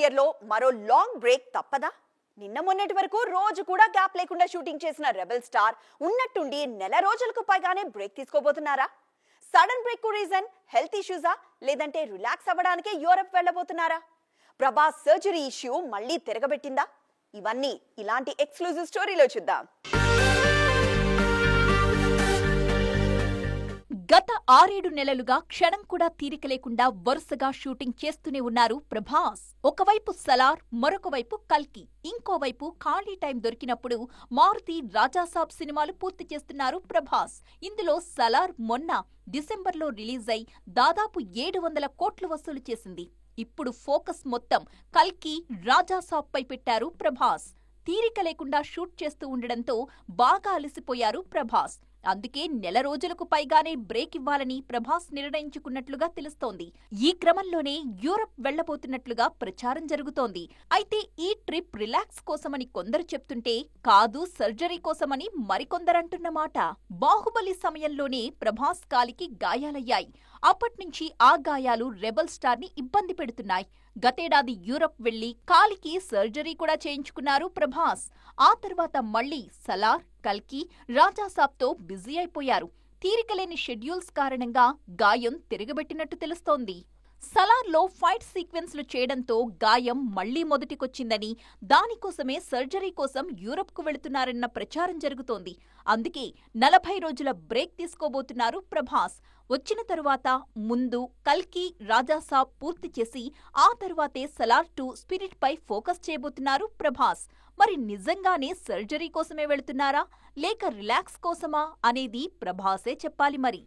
Career లో మరో long break తప్పదా? నిన్న మొన్నటి వరకు రోజు కూడా గ్యాప్ లేకుండా షూటింగ్ చేసిన రెబెల్ స్టార్ ఉన్నట్టుండి నెల రోజులకు పైగానే బ్రేక్ తీసుకోబోతున్నారా? సడన్ బ్రేక్ కు రీజన్ హెల్త్ ఇష్యూసా, లేదంటే రిలాక్స్ అవ్వడానికే యూరప్ వెళ్ళబోతున్నారా? ప్రభాస్ సర్జరీ ఇష్యూ మళ్ళీ తిరగబెట్టిందా? ఇవన్నీ ఇలాంటి ఎక్స్క్లూజివ్ స్టోరీలో చూద్దాం. గత 6-7 నెలలుగా క్షణం కూడా తీరిక లేకుండా వరుసగా షూటింగ్ చేస్తూనే ఉన్నారు ప్రభాస్. ఒకవైపు సలార్, మరొక వైపు కల్కి, ఇంకోవైపు ఖాళీ టైం దొరికినప్పుడు మారుతి, రాజాసాబ్ సినిమాలు పూర్తి చేస్తున్నారు ప్రభాస్. ఇందులో సలార్ మొన్న డిసెంబర్లో రిలీజ్ అయి దాదాపు 700 కోట్లు వసూలు చేసింది. ఇప్పుడు ఫోకస్ మొత్తం కల్కి, రాజాసాబ్ పై పెట్టారు ప్రభాస్. తీరిక లేకుండా షూట్ చేస్తూ ఉండడంతో బాగా అలసిపోయారు ప్రభాస్. అందుకే నెల రోజులకు పైగానే బ్రేక్ ఇవ్వాలని ప్రభాస్ నిర్ణయించుకున్నట్లుగా తెలుస్తోంది. ఈ క్రమంలోనే యూరప్ వెళ్లబోతున్నట్లుగా ప్రచారం జరుగుతోంది. అయితే ఈ ట్రిప్ రిలాక్స్ కోసమని కొందరు చెప్తుంటే, కాదు సర్జరీ కోసమని మరికొందరంటున్నమాట. బాహుబలి సమయంలోనే ప్రభాస్ కాలికి గాయాలయ్యాయి. అప్పట్నుంచి ఆ గాయాలు రెబల్ స్టార్ ని ఇబ్బంది పెడుతున్నాయి. గతేడాది యూరప్ వెళ్లి కాలికి సర్జరీ కూడా చేయించుకున్నారు ప్రభాస్. ఆ తర్వాత మళ్లీ సలార్, కల్కి, రాజాసాబ్తో బిజీ అయిపోయారు. తీరికలేని షెడ్యూల్స్ కారణంగా గాయం తిరగబెట్టినట్టు తెలుస్తోంది. సలార్లో ఫైట్ సీక్వెన్స్లు చేయడంతో గాయం మళ్లీ మొదటికొచ్చిందని, దానికోసమే సర్జరీ కోసం యూరప్కు వెళుతున్నారన్న ప్రచారం జరుగుతోంది. అందుకే 40 రోజుల బ్రేక్ తీసుకోబోతున్నారు ప్రభాస్. వచ్చిన తరువాత ముందు కల్కి, రాజాసాబ్ పూర్తి చేసి ఆ తరువాతే సలార్ 2 స్పిరిట్ పై ఫోకస్ చేయబోతున్నారు ప్రభాస్. మరి నిజంగానే సర్జరీ కోసమే వెళుతున్నారా, లేక రిలాక్స్ కోసమా అనేది ప్రభాసే చెప్పాలి. మరి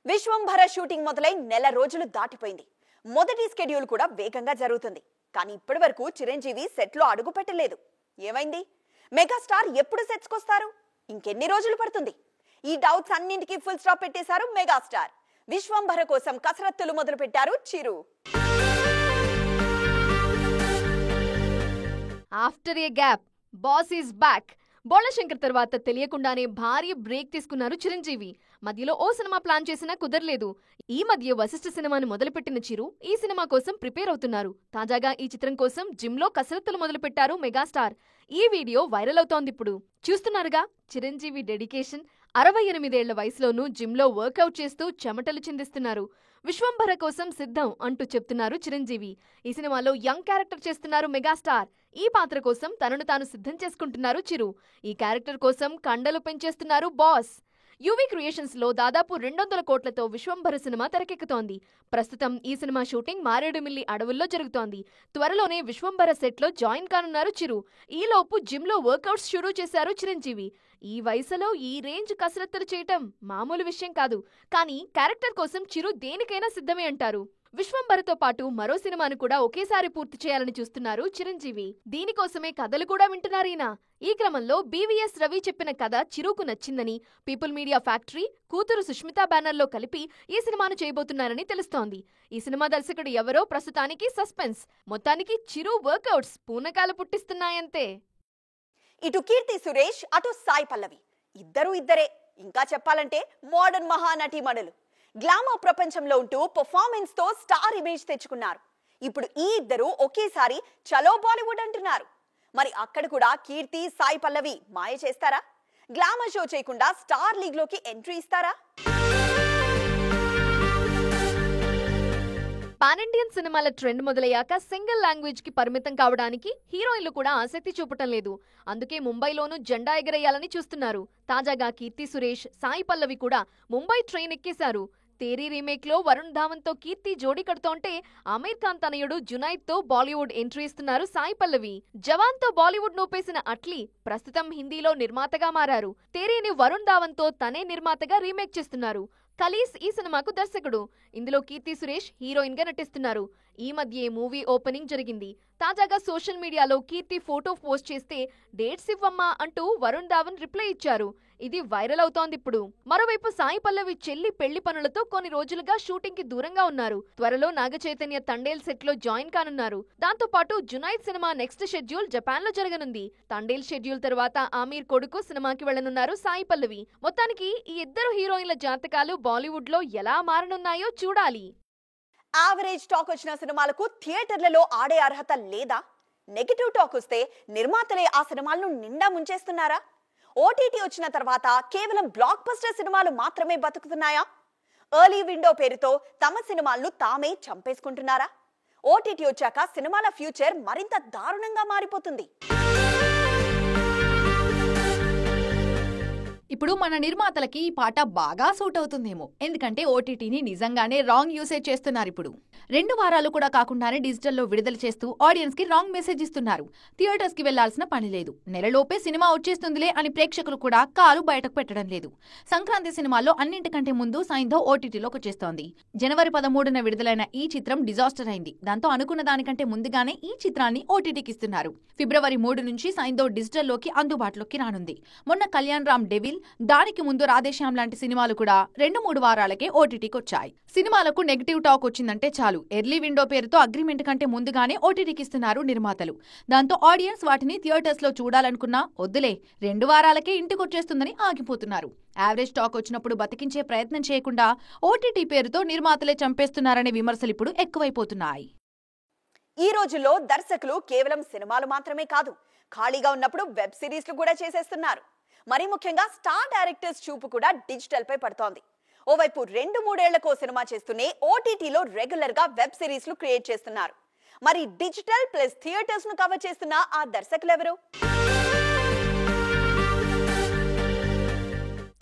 విశ్వంభర షూటింగ్ మొదలై నెల రోజులు దాటిపోయింది. మొదటి స్కెడ్యూల్ కూడా వేగంగా జరుగుతుంది. కానీ ఇప్పటి వరకు చిరంజీవి సెట్లో అడుగు పెట్టలేదు. ఏమైంది? మెగాస్టార్ ఎప్పుడు సెట్స్ కొస్తారు? ఇంకెన్ని రోజులు పడుతుంది? ఈ డౌట్స్ అన్నింటికీ ఫుల్ స్టాప్ పెట్టేశారు మెగాస్టార్. విశ్వంభర కోసం కసరత్తులు మొదలు పెట్టారు Chiru. After a gap boss is back. Bholaa Shankar తర్వాత తెలియకుండానే భారీ బ్రేక్ తీసుకున్నారు చిరంజీవి. మధ్యలో ఓ సినిమా ప్లాన్ చేసినా కుదరలేదు. ఈ మధ్య వశిష్ఠ సినిమాని మొదలుపెట్టిన చిరు ఈ సినిమా కోసం ప్రిపేర్ అవుతున్నారు. తాజాగా ఈ చిత్రం కోసం జిమ్ లో కసరత్తులు మొదలుపెట్టారు మెగాస్టార్. ఈ వీడియో వైరల్ అవుతోంది. ఇప్పుడు చూస్తున్నారుగా చిరంజీవి డెడికేషన్. 68 ఏళ్ల వయసులోనూ జిమ్ లో వర్కౌట్ చేస్తూ చెమటలు చిందిస్తున్నారు. విశ్వంభర కోసం సిద్ధం అంటూ చెప్తున్నారు చిరంజీవి. ఈ సినిమాలో యంగ్ క్యారెక్టర్ చేస్తున్నారు మెగాస్టార్. ఈ పాత్ర కోసం తనను తాను సిద్ధం చేసుకుంటున్నారు చిరు. ఈ క్యారెక్టర్ కోసం కండలు పెంచేస్తున్నారు బాస్. యువి క్రియేషన్స్ లో దాదాపు 200 కోట్లతో విశ్వంభర సినిమా తెరకెక్కుతోంది. ప్రస్తుతం ఈ సినిమా షూటింగ్ మారేడుమిల్లి అడవుల్లో జరుగుతోంది. త్వరలోనే విశ్వంభర సెట్ లో జాయిన్ కానున్నారు చిరు. ఈలోపు జిమ్ లో వర్కౌట్స్ షురూ చేశారు చిరంజీవి. ఈ వయసులో ఈ రేంజ్ కసరత్తులు చేయటం మామూలు విషయం కాదు. కానీ క్యారెక్టర్ కోసం చిరు దేనికైనా సిద్ధమే అంటారు. విశ్వంభరతో పాటు మరో సినిమాను కూడా ఒకేసారి పూర్తి చేయాలని చూస్తున్నారు చిరంజీవి. దీనికోసమే కథలు కూడా వింటున్నారీయన. ఈ క్రమంలో బీవీఎస్ రవి చెప్పిన కథ చిరుకు నచ్చిందని, పీపుల్ మీడియా ఫ్యాక్టరీ, కూతురు సుష్మితా బ్యానర్లో కలిపి ఈ సినిమాను చేయబోతున్నారని తెలుస్తోంది. ఈ సినిమా దర్శకుడు ఎవరో ప్రస్తుతానికి సస్పెన్స్. మొత్తానికి చిరు వర్కౌట్స్ పూనకాలు పుట్టిస్తున్నాయంతే. ఇటు కీర్తి సురేష్, అటు సాయి పల్లవి, ఇద్దరే. ఇంకా చెప్పాలంటే మోడర్న్ మహానటీమణులు. గ్లామర్ ప్రపంచంలో ఉంటూ పర్ఫార్మెన్స్ తో స్టార్ ఇమేజ్ తెచ్చుకున్నారు. ఇప్పుడు ఈ ఇద్దరు ఒకేసారి చలో బాలీవుడ్ అంటున్నారు. మరి అక్కడ కూడా కీర్తి, సాయి పల్లవి మాయ చేస్తారా? గ్లామర్ షో చేయకుండా స్టార్ లీగ్ లోకి ఎంట్రీ ఇస్తారా? పాన్ ఇండియన్ సినిమాల ట్రెండ్ మొదలయ్యాక సింగిల్ లాంగ్వేజ్ కి పరిమితం కావడానికి హీరోయిన్లు కూడా ఆసక్తి చూపటం లేదు. అందుకే ముంబైలోనూ జెండా ఎగరేయాలని చూస్తున్నారు. తాజాగా కీర్తి సురేష్, సాయి పల్లవి కూడా ముంబై ట్రైన్ ఎక్కేశారు. తేరీ రీమేక్ లో వరుణ్ ధావన్ తో కీర్తి జోడీ కడుతోంటే, అమీర్ ఖాన్ తనయుడు జునైద్ తో బాలీవుడ్ ఎంట్రీ ఇస్తున్నారు సాయి పల్లవి. జవాన్ తో బాలీవుడ్ నూపేసిన అట్లీ ప్రస్తుతం హిందీలో నిర్మాతగా మారారు. తేరీని వరుణ్ ధావన్ తో తనే నిర్మాతగా రీమేక్ చేస్తున్నారు. ఖలీస్ ఈ సినిమాకు దర్శకుడు. ఇందులో కీర్తి సురేష్ హీరోయిన్ గా నటిస్తున్నారు. ఈ మధ్యే మూవీ ఓపెనింగ్ జరిగింది. తాజాగా సోషల్ మీడియాలో కీర్తి ఫోటో పోస్ట్ చేస్తే, డేట్స్ ఇవ్వమ్మా అంటూ వరుణ్ ధావన్ రిప్లై ఇచ్చారు. ఇది వైరల్ అవుతోంది ఇప్పుడు. మరోవైపు సాయి పల్లవి చెల్లి పెళ్లి పనులతో కొన్ని రోజులుగా షూటింగ్ కి దూరంగా ఉన్నారు. త్వరలో నాగ చైతన్య తండేల్ సెట్ లో జాయిన్ కానున్నారు. దాంతో పాటు Junaid cinema next schedule Japan లో జరగనుంది. తండేల్ షెడ్యూల్ తర్వాత ఆమీర్ కొడుకు సినిమాకి వెళ్లనున్నారు సాయి పల్లవి. మొత్తానికి ఈ ఇద్దరు హీరోయిన్ల జాతకాలు బాలీవుడ్ లో ఎలా మారనున్నాయో చూడాలి. యావరేజ్ టాక్ వచ్చిన సినిమాలకు థియేటర్లలో ఆడే అర్హత లేదా? నెగటివ్ టాక్ వస్తే నిర్మాతలే ఆ సినిమాలను నిండా ముంచేస్తున్నారా? ఓటీటీ వచ్చిన తర్వాత కేవలం బ్లాక్ బస్టర్ సినిమాలు మాత్రమే బతుకుతున్నాయా? ఎర్లీ విండో పేరుతో తమ సినిమాలను తామే చంపేసుకుంటున్నారా? ఓటీటీ వచ్చాక సినిమాల ఫ్యూచర్ మరింత దారుణంగా మారిపోతుంది. ఇప్పుడు మన నిర్మాతలకి ఈ పాట బాగా సూట్ అవుతుందేమో, ఎందుకంటే ఓటీటీని నిజంగానే రాంగ్ యూసేజ్ చేస్తున్నారు. ఇప్పుడు 2 వారాలు కూడా కాకుండానే డిజిటల్లో విడుదల చేస్తూ ఆడియన్స్ కి రాంగ్ మెసేజ్ ఇస్తున్నారు. థియేటర్స్ కి వెళ్లాల్సిన పని లేదు, నెలలోపే సినిమా వచ్చేస్తుందిలే అని ప్రేక్షకులు కూడా కాలు బయటకు పెట్టడం లేదు. సంక్రాంతి సినిమాల్లో అన్నింటికంటే ముందు సైంధవ్ ఓటీటీలోకి వచ్చేస్తోంది. జనవరి 13న విడుదలైన ఈ చిత్రం డిజాస్టర్ అయింది. దాంతో అనుకున్న దానికంటే ముందుగానే ఈ చిత్రాన్ని ఓటీటీకి ఇస్తున్నారు. ఫిబ్రవరి 3 నుంచి సైంధవ్ డిజిటల్లోకి అందుబాటులోకి రానుంది. మొన్న కళ్యాణ్ రామ్ డెవిల్, దానికి ముందు రాధేశ్యామ్ లాంటి సినిమాలు కూడా 2-3 వారాలకే ఓటీటీకి వచ్చాయి. సినిమాలకు నెగిటివ్ టాక్ వచ్చిందంటే చాలు, ఎర్లీ విండో పేరుతో అగ్రిమెంట్ కంటే ముందుగానే ఓటీటీకి ఇస్తున్నారు నిర్మాతలు. దాంతో ఆడియన్స్ వాటిని థియేటర్స్ లో చూడాలనుకున్నా వద్దులే 2 వారాలకే ఇంటికి వచ్చేస్తుందని ఆగిపోతున్నారు. యావరేజ్ టాక్ వచ్చినప్పుడు బతికించే ప్రయత్నం చేయకుండా ఓటీటీ పేరుతో నిర్మాతలే చంపేస్తున్నారనే విమర్శలు ఇప్పుడు ఎక్కువైపోతున్నాయి. ఈ రోజుల్లో దర్శకులు కేవలం సినిమాలు మాత్రమే కాదు, ఖాళీగా ఉన్నప్పుడు వెబ్ సిరీస్లు కూడా చేసేస్తున్నారు. మరి ముఖ్యంగా స్టార్ డైరెక్టర్స్ చూపు కూడా డిజిటల్ పై పడుతోంది. ఓవైపు 2-3 ఏళ్లకో సినిమా చేస్తూనే ఓటీటీలో రెగ్యులర్ గా వెబ్ సిరీస్లు క్రియేట్ చేస్తున్నారు. మరి డిజిటల్ ప్లస్ థియేటర్స్ ను కవర్ చేస్తున్న ఆ దర్శకులెవరు?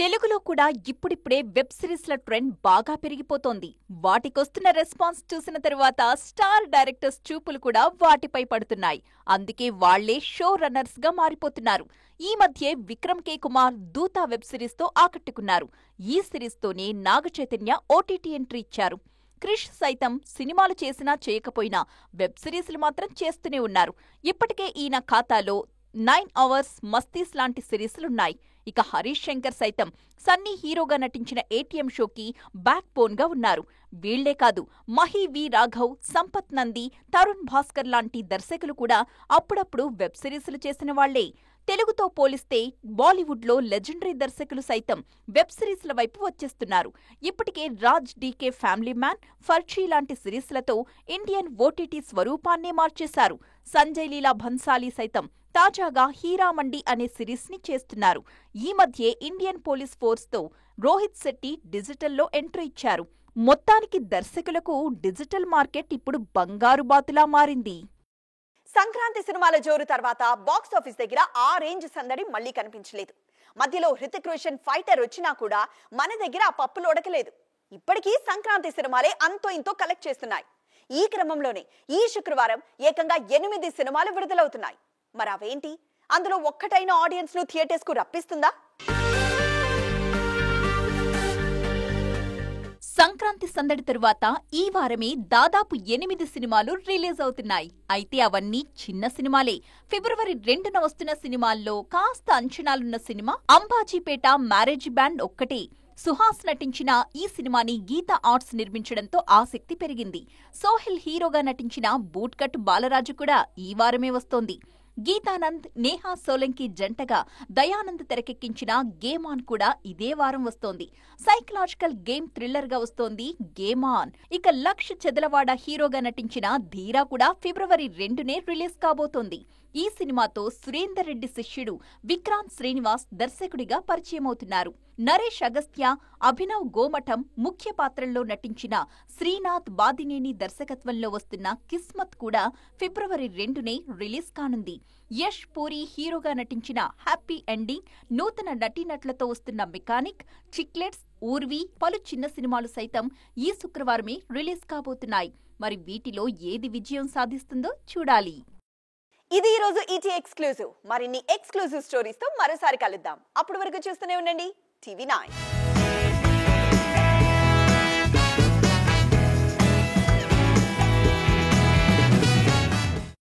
తెలుగులో కూడా ఇప్పుడిప్పుడే వెబ్ సిరీస్ల ట్రెండ్ బాగా పెరిగిపోతోంది. వాటికొస్తున్న రెస్పాన్స్ చూసిన తరువాత స్టార్ డైరెక్టర్స్ చూపులు కూడా వాటిపై పడుతున్నాయి. అందుకే వాళ్లే షో రన్నర్స్ గా మారిపోతున్నారు. ఈ మధ్య విక్రమ్ కే కుమార్ దూతా వెబ్ సిరీస్ తో ఆకట్టుకున్నారు. ఈ సిరీస్ తోనే నాగ చైతన్య ఓటీటీ ఎంట్రీ ఇచ్చారు. క్రిష్ సైతం సినిమాలు చేసినా చేయకపోయినా వెబ్ సిరీస్లు మాత్రం చేస్తూనే ఉన్నారు. ఇప్పటికే ఈయన ఖాతాలో 9 అవర్స్ మస్తీస్ లాంటి సిరీస్లున్నాయి. ఇక హరీష్ శంకర్ సైతం సన్నీ హీరోగా నటించిన ఏటీఎం షోకి బ్యాక్ బోన్ గా ఉన్నారు. వీళ్లే కాదు, మహి వి రాఘవ్, సంపత్ నంది, తరుణ్ భాస్కర్ లాంటి దర్శకులు కూడా అప్పుడప్పుడు వెబ్ సిరీస్లు చేసిన వాళ్లే. తెలుగుతో పోలిస్తే బాలీవుడ్ లో లెజెండరీ దర్శకులు సైతం వెబ్ సిరీస్ల వైపు వచ్చేస్తున్నారు. ఇప్పటికే రాజ్ డీకే ఫ్యామిలీ మ్యాన్, ఫర్చీ లాంటి సిరీస్లతో ఇండియన్ ఓటీటీ స్వరూపాన్నే మార్చేశారు. సంజయ్ లీలా భన్సాలీ సైతం తాజాగా హీరామండి అనే సిరీస్ ని చేస్తున్నారు. ఈ మధ్యే ఇండియన్ పోలీస్ ఫోర్స్ తో రోహిత్ శెట్టి డిజిటల్లో ఎంట్రీ ఇచ్చారు. మొత్తానికి దర్శకులకు డిజిటల్ మార్కెట్ ఇప్పుడు బంగారు బాతులా మారింది. సంక్రాంతి సినిమాల జోరు తర్వాత బాక్స్ ఆఫీస్ దగ్గర ఆ రేంజ్ సందడి మళ్లీ కనిపించలేదు. మధ్యలో హృతిక్ రోషన్ ఫైటర్ వచ్చినా కూడా మన దగ్గర ఆ పప్పులు ఉడకలేదు. ఇప్పటికీ సంక్రాంతి సినిమాలే అంతో ఇంతో కలెక్ట్ చేస్తున్నాయి. ఈ క్రమంలోనే ఈ శుక్రవారం ఏకంగా 8 సినిమాలు విడుదలవుతున్నాయి. మరి అవేంటి? అందులో ఒక్కటైన ఆడియన్స్ ను థియేటర్స్ కు రప్పిస్తుందా? సంక్రాంతి సందడి తరువాత ఈ వారమే దాదాపు 8 సినిమాలు రిలీజ్ అవుతున్నాయి. అయితే అవన్నీ చిన్న సినిమాలే. ఫిబ్రవరి 2న వస్తున్న సినిమాల్లో కాస్త అంచనాలున్న సినిమా అంబాజీపేట మ్యారేజ్ బ్యాండ్ ఒక్కటే. సుహాస్ నటించిన ఈ సినిమాని గీతా ఆర్ట్స్ నిర్మించడంతో ఆసక్తి పెరిగింది. సోహెల్ హీరోగా నటించిన బూట్కట్ బాలరాజు కూడా ఈ వారమే వస్తోంది. గీతానంద్, నేహా సోలంకి జంటగా దయానంద్ తెరకెక్కించిన గేమ్ ఆన్ కూడా ఇదే వారం వస్తోంది. సైకలాజికల్ గేమ్ థ్రిల్లర్ గా వస్తోంది గేమ్ ఆన్. ఇక లక్ష్ చెదలవాడ హీరోగా నటించిన ధీరా కూడా ఫిబ్రవరి 2నే రిలీజ్ కాబోతోంది. ఈ సినిమాతో సురేందర్ రెడ్డి శిష్యుడు విక్రాంత్ శ్రీనివాస్ దర్శకుడిగా పరిచయమవుతున్నారు. నరేష్ అగస్త్య, అభినవ్ గోమఠం ముఖ్య పాత్రల్లో నటించిన శ్రీనాథ్ బాదినేని దర్శకత్వంలో వస్తున్న కిస్మత్ కూడా ఫిబ్రవరి 2నే రిలీజ్ కానుంది. యష్ పూరి హీరోగా నటించిన హ్యాపీ ఎండింగ్, నూతన నటీనటులతో వస్తున్న మెకానిక్, చిక్లెట్స్, ఊర్వి, పలు చిన్న సినిమాలు సైతం ఈ శుక్రవారమే రిలీజ్ కాబోతున్నాయి. మరి వీటిలో ఏది విజయం సాధిస్తుందో చూడాలి. ఇది ఈ రోజు ఈటీ ఎక్స్క్లూజివ్. మరిన్ని ఎక్స్క్లూజివ్ స్టోరీస్ తో మరోసారి కలుద్దాం. అప్పటి వరకు చూస్తూనే ఉండండి TV9.